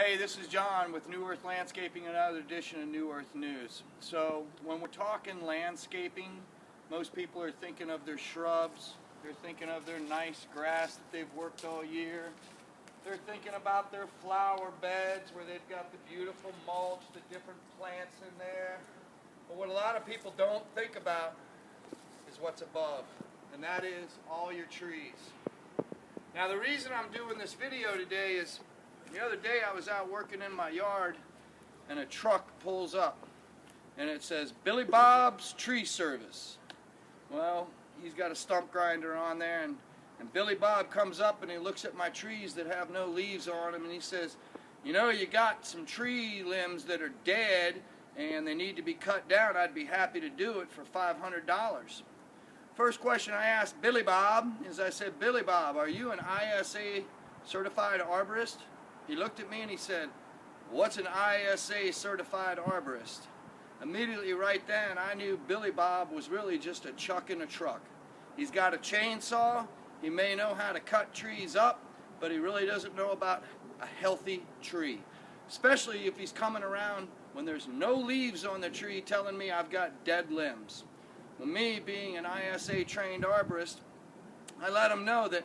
Hey, this is John with New Earth Landscaping, another edition of New Earth News. So when we're talking landscaping, most people are thinking of their shrubs. They're thinking of their nice grass that they've worked all year. They're thinking about their flower beds where they've got the beautiful mulch, the different plants in there. But what a lot of people don't think about is what's above, and that is all your trees. Now the reason I'm doing this video today is the other day I was out working in my yard and a truck pulls up and it says Billy Bob's Tree Service. Well, he's got a stump grinder on there, and Billy Bob comes up and he looks at my trees that have no leaves on them and he says, you know, you got some tree limbs that are dead and they need to be cut down. I'd be happy to do it for $500. First question I asked Billy Bob is, I said, Billy Bob, are you an ISA certified arborist? He looked at me and he said, what's an ISA certified arborist? Immediately right then I knew Billy Bob was really just a chuck in a truck. He's got a chainsaw, he may know how to cut trees up, but he really doesn't know about a healthy tree. Especially if he's coming around when there's no leaves on the tree telling me I've got dead limbs. Well, me being an ISA trained arborist, I let him know that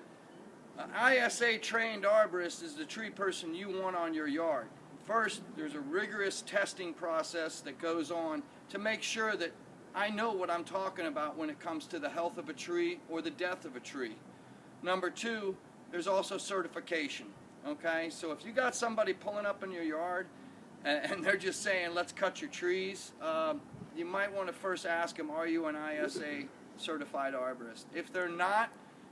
an ISA trained arborist is the tree person you want on your yard. First, there's a rigorous testing process that goes on to make sure that I know what I'm talking about when it comes to the health of a tree or the death of a tree. Number two, there's also certification. Okay, so if you got somebody pulling up in your yard and they're just saying, let's cut your trees, you might want to first ask them, are you an ISA certified arborist? If they're not,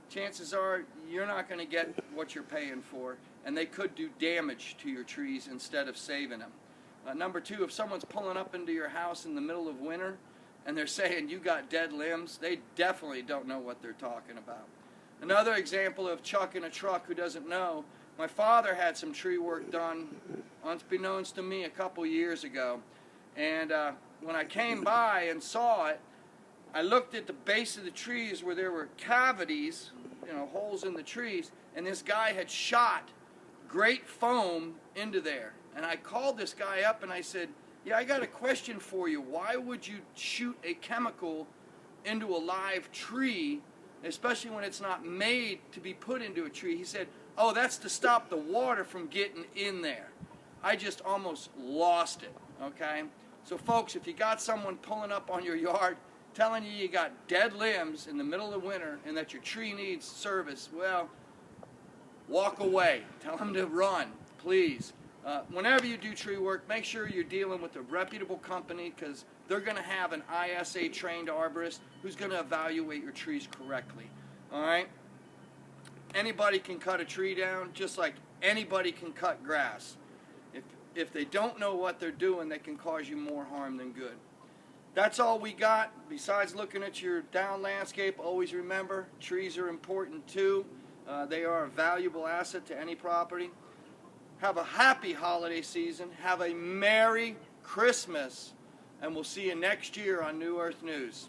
chances are you're not going to get what you're paying for, and they could do damage to your trees instead of saving them. Number two, if someone's pulling up into your house in the middle of winter and they're saying you got dead limbs, they definitely don't know what they're talking about. Another example of chuck in a truck who doesn't know, my father had some tree work done, unbeknownst to me, a couple years ago, and when I came by and saw it, I looked at the base of the trees where there were cavities, you know, holes in the trees, and this guy had shot great foam into there. And I called this guy up and I said, yeah, I got a question for you. Why would you shoot a chemical into a live tree, especially when it's not made to be put into a tree? He said, oh, that's to stop the water from getting in there. I just almost lost it, okay? So folks, if you got someone pulling up on your yard telling you got dead limbs in the middle of winter and that your tree needs service, well, walk away. Tell them to run, please. Whenever you do tree work, make sure you're dealing with a reputable company, because they're going to have an ISA trained arborist who's going to evaluate your trees correctly. All right? Anybody can cut a tree down just like anybody can cut grass. If they don't know what they're doing, they can cause you more harm than good. That's all we got. Besides looking at your down landscape, always remember, trees are important too. They are a valuable asset to any property. Have a happy holiday season. Have a Merry Christmas. And we'll see you next year on New Earth News.